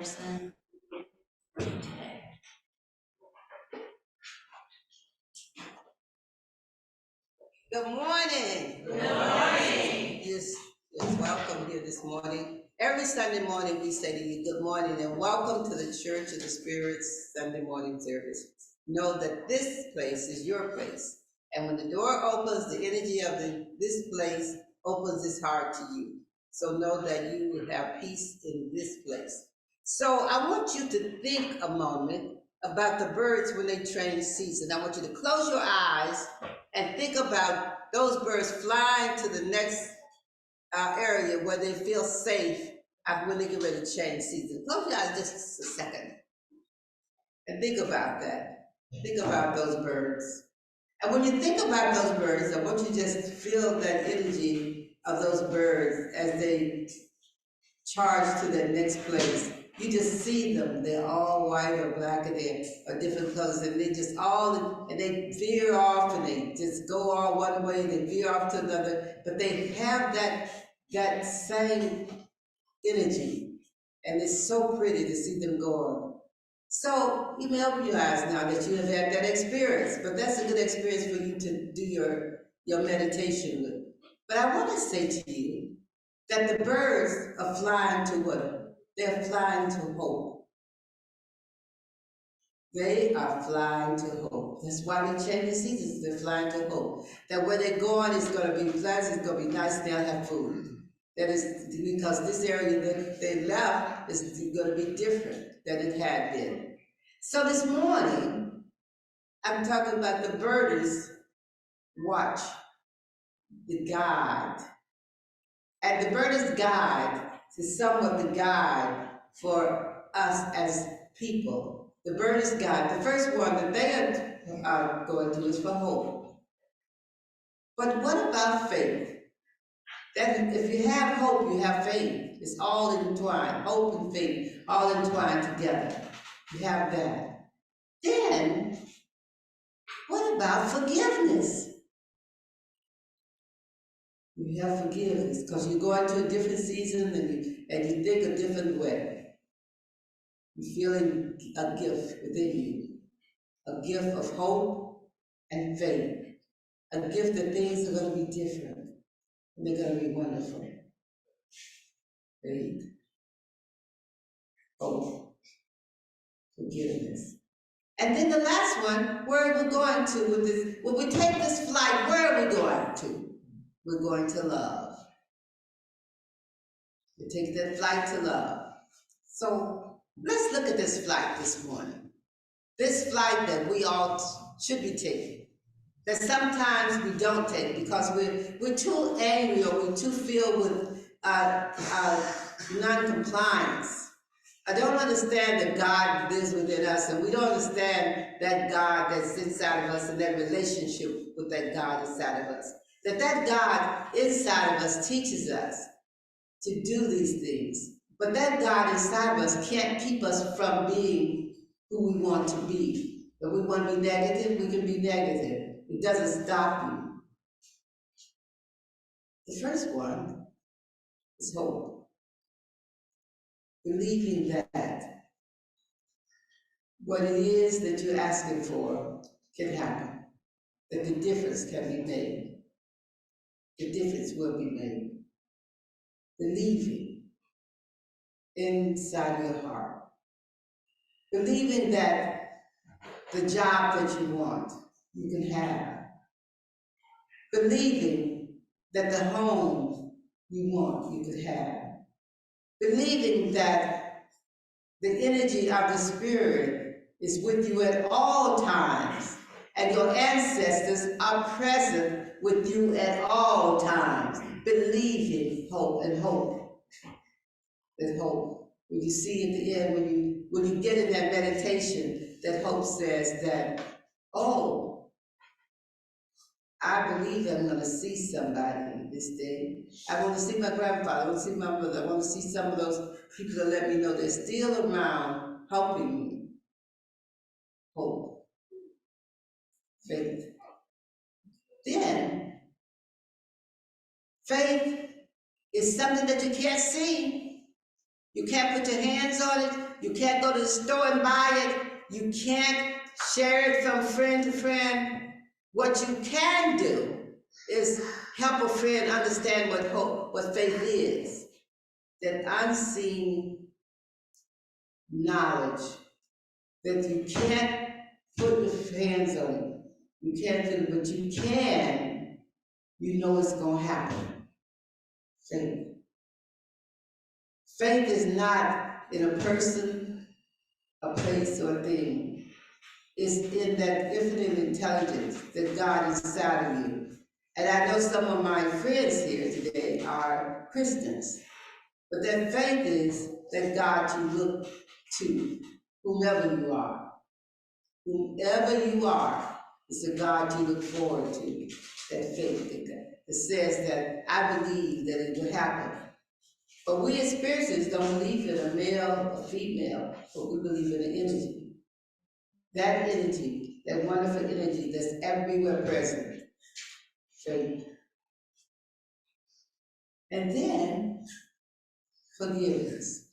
Coverson. Good morning. Good morning. Yes, welcome here this morning. Every Sunday morning we say to you, good morning and welcome to the Church of the Spirit's Sunday morning service. Know that this place is your place. And when the door opens, the energy of this place opens its heart to you. So know that you will have peace in this place. So I want you to think a moment about the birds when they change season. I want you to close your eyes and think about those birds flying to the next area where they feel safe when they get ready to change season. Close your eyes just a second and think about that. Think about those birds. And when you think about those birds, I want you to just feel that energy of those birds as they charge to their next place. You just see them. They're all white or black and they're different colors, and they just and they veer off and they just go all one way and they veer off to another, but they have that same energy, and it's so pretty to see them go on. So you may open your eyes now that you have had that experience, but that's a good experience for you to do your meditation with. But I want to say to you that the birds are flying to what? They're flying to hope. They are flying to hope. That's why they change the seasons. They're flying to hope. That where they're going is going to be pleasant, it's going to be nice, they'll have food. That is because this area that they left is going to be different than it had been. So this morning, I'm talking about the birders watch, the guide. And the birders guide is somewhat the guide for us as people. The birders guide, the first one that they are going to is for hope. But what about faith? That if you have hope, you have faith. It's all entwined. Hope and faith, all entwined together. You have that. Then, what about forgiveness? You have forgiveness because you go into a different season and you think a different way. You're feeling a gift within you, a gift of hope and faith, a gift that things are going to be different and they're going to be wonderful. Faith, hope, forgiveness. And then the last one, where are we going to with this? When we take this flight, where are we going to? We're going to love. We take that flight to love. So let's look at this flight this morning. This flight that we all should be taking. That sometimes we don't take because we're too angry or we're too filled with non-compliance. I don't understand that God lives within us, and we don't understand that God that's inside of us and that relationship with that God inside of us. That God inside of us teaches us to do these things. But that God inside of us can't keep us from being who we want to be. If we want to be negative, we can be negative. It doesn't stop you. The first one is hope. Believing that what it is that you're asking for can happen. That the difference can be made. The difference will be made. Believing inside your heart. Believing that the job that you want, you can have. Believing that the home you want, you could have. Believing that the energy of the Spirit is with you at all times, and your ancestors are present with you at all times. Believing hope and hope. That hope. When you see at the end, when you get in that meditation, that hope says that, oh, I believe I'm going to see somebody this day. I want to see my grandfather. I want to see my mother. I want to see some of those people that let me know they're still around helping me. Hope. Faith. Then, faith is something that you can't see. You can't put your hands on it. You can't go to the store and buy it. You can't share it from friend to friend. What you can do is help a friend understand what hope, what faith is. That unseen knowledge that you can't put your hands on it. You can't feel it, but you can, you know it's gonna happen. Faith. Faith is not in a person, a place, or a thing. It's in that infinite intelligence that God is inside of you. And I know some of my friends here today are Christians, but that faith is that God you look to, whomever you are. Whomever you are, it's a God you look forward to, that faith that says that I believe that it will happen. But we as spiritualists don't believe in a male or female, but we believe in an energy. That energy, that wonderful energy that's everywhere present. Faith. And then, forgiveness.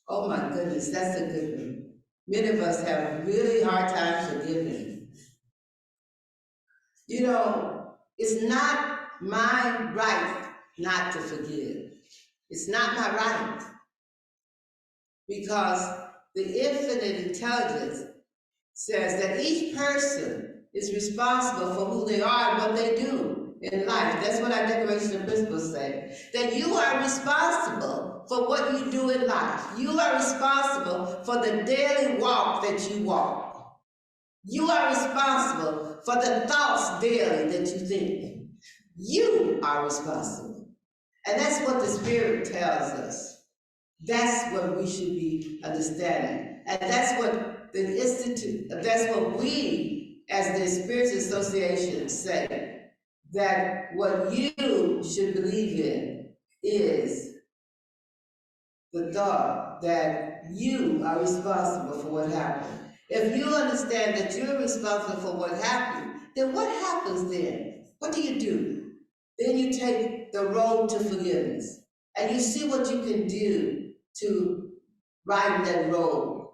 Oh my goodness, that's a good one. Many of us have a really hard time forgiving. You know, it's not my right not to forgive. It's not my right. Because the infinite intelligence says that each person is responsible for who they are and what they do in life. That's what our Declaration of Principles say. That you are responsible for what you do in life. You are responsible for the daily walk that you walk. You are responsible for the thoughts daily that you think. You are responsible. And that's what the Spirit tells us. That's what we should be understanding. And that's what the Institute, that's what we as the Spirits Association say, that what you should believe in is the thought that you are responsible for what happened. If you understand that you're responsible for what happened, then what happens then? What do? Then you take the road to forgiveness. And you see what you can do to ride that road.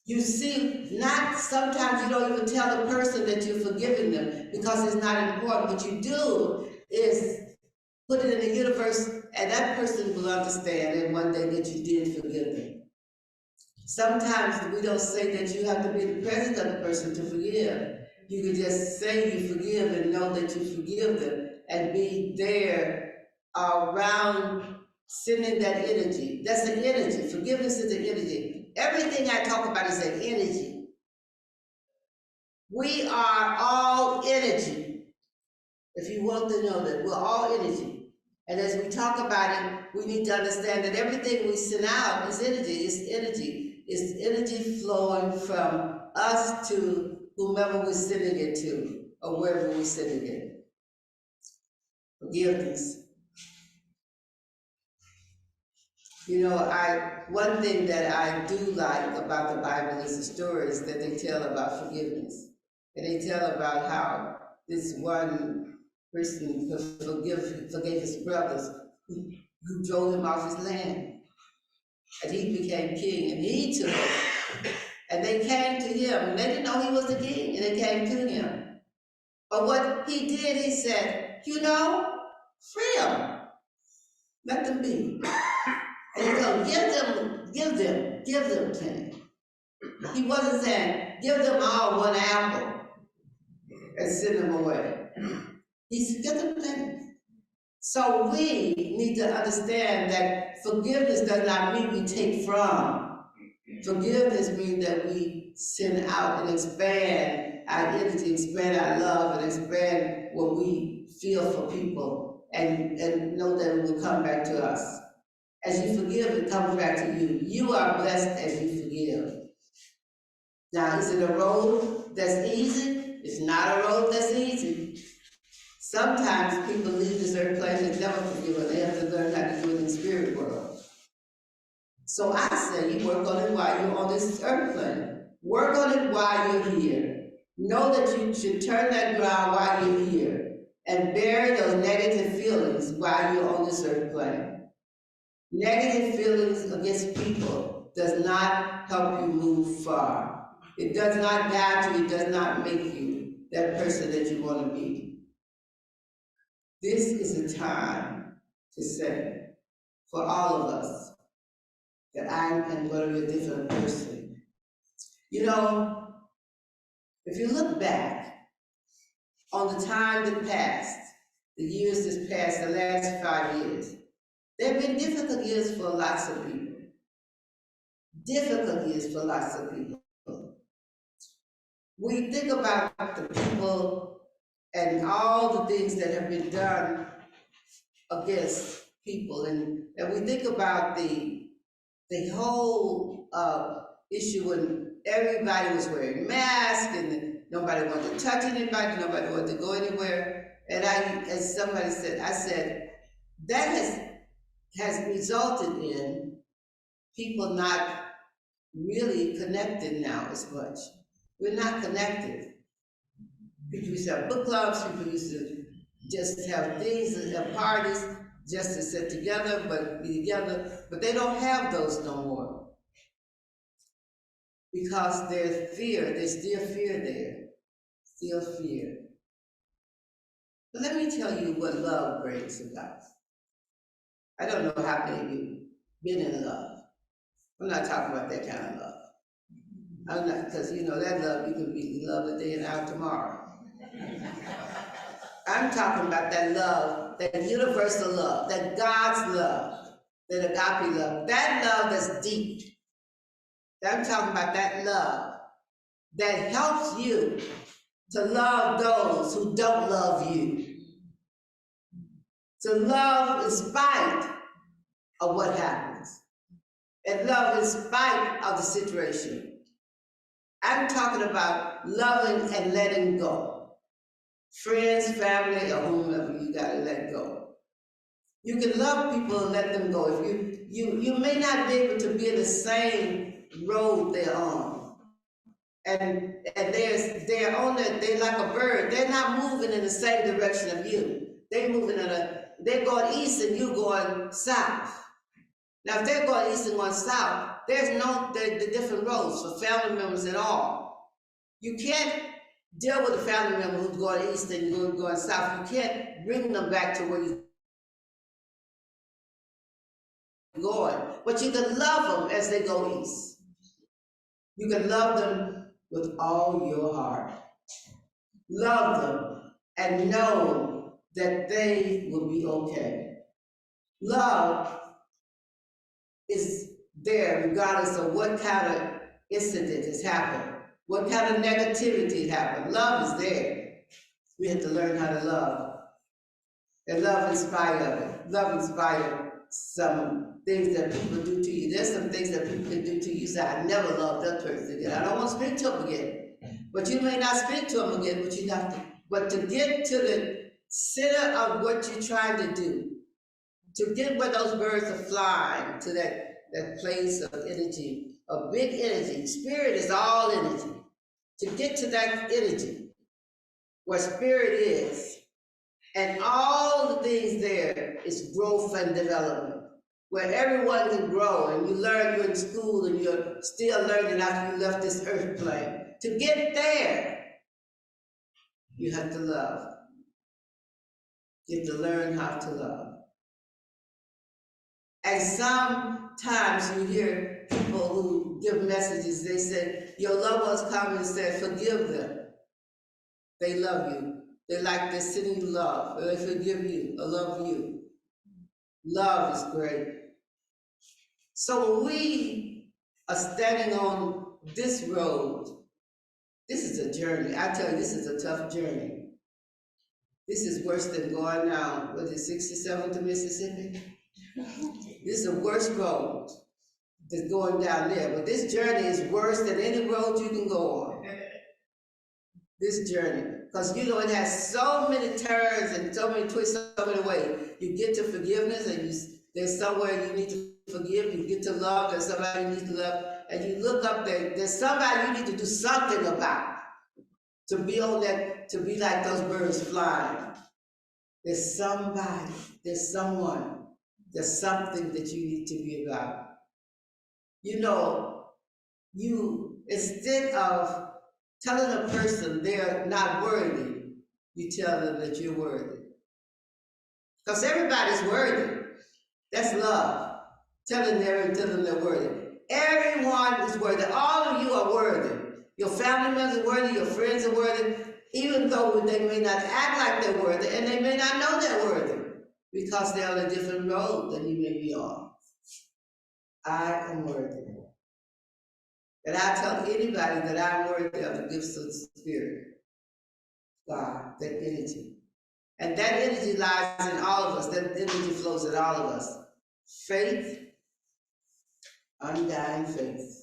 You see, not sometimes you don't even tell the person that you're forgiving them because it's not important. What you do is put it in the universe, and that person will understand and one day that you did forgive them. Sometimes we don't say that you have to be the presence of the person to forgive. You can just say you forgive and know that you forgive them and be there around sending that energy. That's an energy. Forgiveness is an energy. Everything I talk about is an energy. We are all energy. If you want to know that, we're all energy. And as we talk about it, we need to understand that everything we send out is energy. It's energy. It's energy flowing from us to whomever we're sending it to, or wherever we're sending it. Forgiveness. You know, one thing that I do like about the Bible is the stories that they tell about forgiveness. And they tell about how this one person forgave his brothers who drove him off his land. And he became king, and he took it. And they came to him, and they didn't know he was the king, and they came to him. But what he did, he said, you know, free them. Let them be. And he's going to give them plenty. He wasn't saying, give them all one apple and send them away. He said, give them plenty. So we need to understand that forgiveness does not mean we take from. Forgiveness means that we send out and expand our energy, expand our love, and expand what we feel for people, and know that it will come back to us. As you forgive, it comes back to you. You are blessed as you forgive. Now, is it a road that's easy? It's not a road that's easy. Sometimes people leave this earth plane and never forgive, and they have to learn how to do it in the spirit world. So I say you work on it while you're on this earth plane. Work on it while you're here. Know that you should turn that ground while you're here and bury those negative feelings while you're on this earth plane. Negative feelings against people does not help you move far. It does not guide you, it does not make you that person that you want to be. This is a time to say, for all of us, that I am going to be a different person. You know, if you look back on the time that passed, the years that passed, the last 5 years, there have been difficult years for lots of people. Difficult years for lots of people. We think about the people and all the things that have been done against people, and we think about the whole issue when everybody was wearing masks and nobody wanted to touch anybody, nobody wanted to go anywhere. And as somebody said, I said, that has resulted in people not really connected now as much. We're not connected. People used to have book clubs, people used to just have things and have parties just to sit together, but be together, but they don't have those no more. Because there's fear, there's still fear there, still fear. But let me tell you what love brings about. I don't know how many of you been in love. I'm not talking about that kind of love. I'm not, because you know that love, you can be in love today and out tomorrow. I'm talking about that love, that universal love, that God's love, that agape love, that love that's deep. I'm talking about that love that helps you to love those who don't love you. To love in spite of what happens. And love in spite of the situation. I'm talking about loving and letting go. Friends, family, or whomever, you gotta let go. You can love people and let them go. If you may not be able to be in the same road they're on. And they're like a bird. They're not moving in the same direction of you. They're moving they're going east and you going south. Now, if they're going east and going south, there's the different roads for family members and all. You can't deal with a family member who's going east and you're going south. You can't bring them back to where you're going. But you can love them as they go east. You can love them with all your heart. Love them and know that they will be okay. Love is there regardless of what kind of incident has happened, what kind of negativity has happened. Love is there. We have to learn how to love. And love in spite of it. Love in spite of some things that people do to you. There's some things that people can do to you. You say, I never loved that person again. I don't want to speak to them again. But you may not speak to them again, but you have to. But to get to the center of what you're trying to do, to get where those birds are flying, to that place of energy, of big energy. Spirit is all energy. To get to that energy, where spirit is, and all the things there is growth and development, where everyone can grow, and you learn, you're in school, and you're still learning after you left this earth plane. To get there, you have to love. You have to learn how to love. And sometimes you hear people who give messages, they say, your loved ones come and say, forgive them. They love you. They like they're sending you love. Or they forgive you or love you. Love is great. So when we are standing on this road, this is a journey. I tell you, this is a tough journey. This is worse than going down, was it 67 to Mississippi? This is the worst road that's going down there. But this journey is worse than any road you can go on. This journey. Because you know it has so many turns and so many twists, so many ways. You get to forgiveness and there's somewhere you need to forgive. You get to love, there's somebody you need to love. And you look up there, there's somebody you need to do something about. To be on that, to be like those birds flying. There's somebody, there's someone There's something that you need to be about. You know, you, instead of telling a person they're not worthy, you tell them that you're worthy. Because everybody's worthy. That's love. Telling them they're worthy. Everyone is worthy. All of you are worthy. Your family members are worthy, your friends are worthy, even though they may not act like they're worthy, and they may not know they're worthy, because they're on a different road than you may be on. I am worthy. And I tell anybody that I'm worthy of the gifts of the Spirit, God, that energy. And that energy lies in all of us. That energy flows in all of us. Faith, undying faith.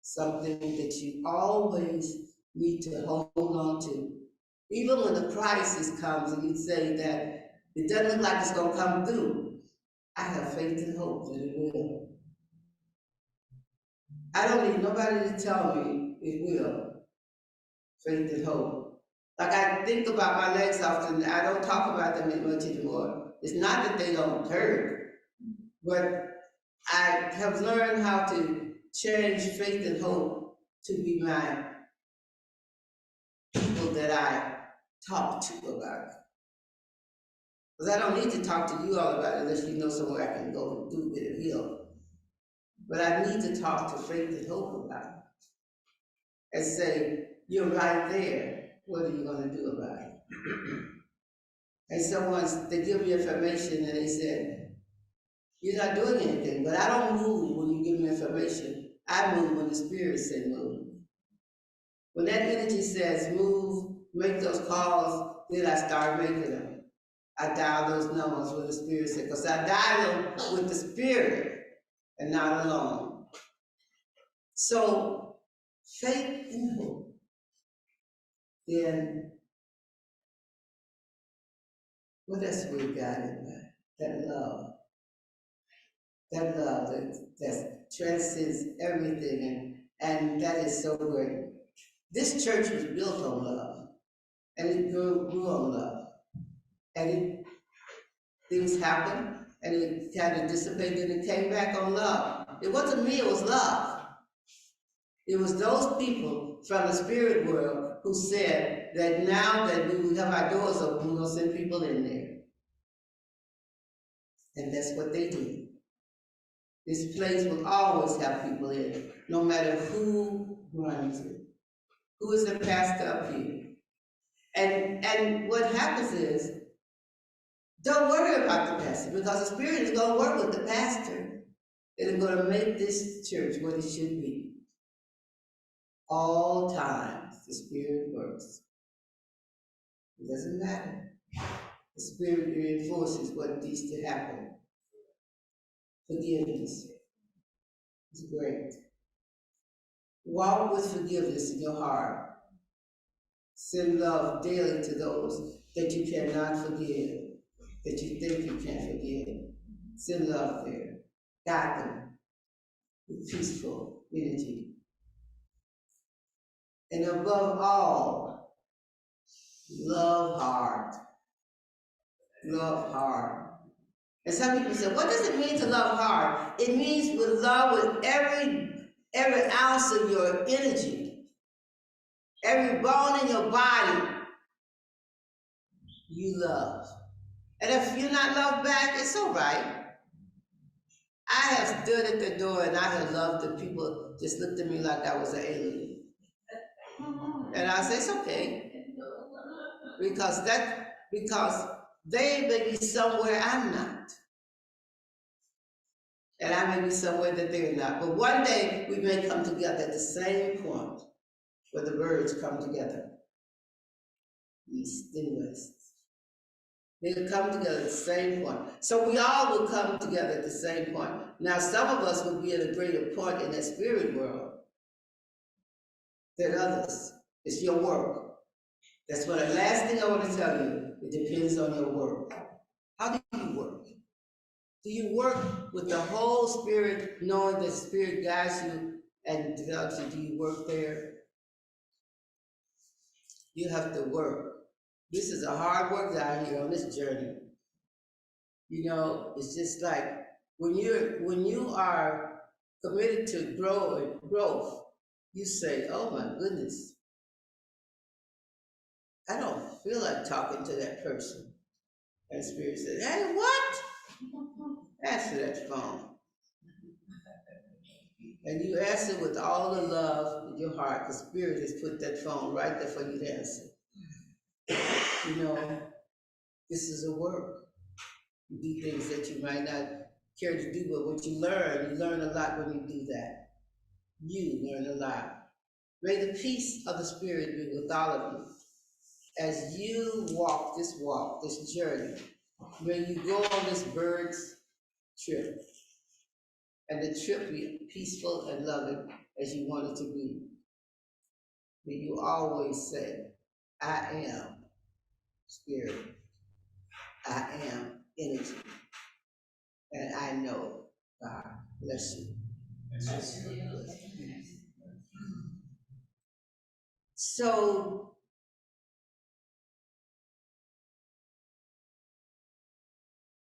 Something that you always need to hold on to. Even when the crisis comes and you say that it doesn't look like it's going to come through, I have faith and hope that it will. I don't need nobody to tell me it will. Faith and hope. Like I think about my legs often, I don't talk about them much anymore. It's not that they don't hurt, but I have learned how to change faith and hope to be my people that I talk to about it. Because I don't need to talk to you all about it unless you know somewhere I can go and do with it heal. But I need to talk to faith and hope about it. And say, you're right there. What are you going to do about it? And they give me information and they said, you're not doing anything, but I don't move when you give me information. I move when the Spirit says move. When that energy says move, make those calls, then I start making them. I dial those numbers with the Spirit says, because I dial them with the Spirit and not alone. So, faith and hope. Then, what else we got in there? That love. That love that transcends everything, and that is so great. This church was built on love, and it grew on love. And things happened, and it kind of dissipated, and it came back on love. It wasn't me, it was love. It was those people from the spirit world who said that now that we have our doors open, we're going to send people in there. And that's what they did. This place will always have people in it, no matter who runs it. Who is the pastor up here? And what happens is, don't worry about the pastor, because the Spirit is going to work with the pastor. And it's going to make this church what it should be. All times, the Spirit works. It doesn't matter. The Spirit reinforces what needs to happen. Forgiveness is great. Walk with forgiveness in your heart. Send love daily to those that you cannot forgive, that you think you can't forgive. Send love there. Guide them with peaceful energy. And above all, love hard. Love hard. And some people say, what does it mean to love hard? It means with love with every ounce of your energy, every bone in your body, you love. And if you're not loved back, it's all right. I have stood at the door and I have loved the people just looked at me like I was an alien. And I say, it's okay. Because they may be somewhere I'm not. And I may be somewhere that they're not. But one day we may come together at the same point where the birds come together. East and west. They'll come together at the same point. So we all will come together at the same point. Now some of us will be at a greater point in that spirit world than others. It's your work. That's what the last thing I want to tell you. It depends on your work. How do you work? Do you work with the whole spirit, knowing that spirit guides you and develops you? Do you work there? You have to work. This is a hard work down here on this journey. You know, it's just like When you are committed to growth, you say, "Oh my goodness, I don't feel like talking to that person." And Spirit says, "Hey, what? Answer that phone." And you answer with all the love in your heart. The Spirit has put that phone right there for you to answer. You know, this is a work. You do things that you might not care to do, but what you learn a lot when you do that. You learn a lot. May the peace of the Spirit be with all of you as you walk, this journey. May you go on this bird's trip, and the trip be peaceful and loving as you want it to be. May you always say, "I am Spirit, I am energy, and I know God." Bless you. So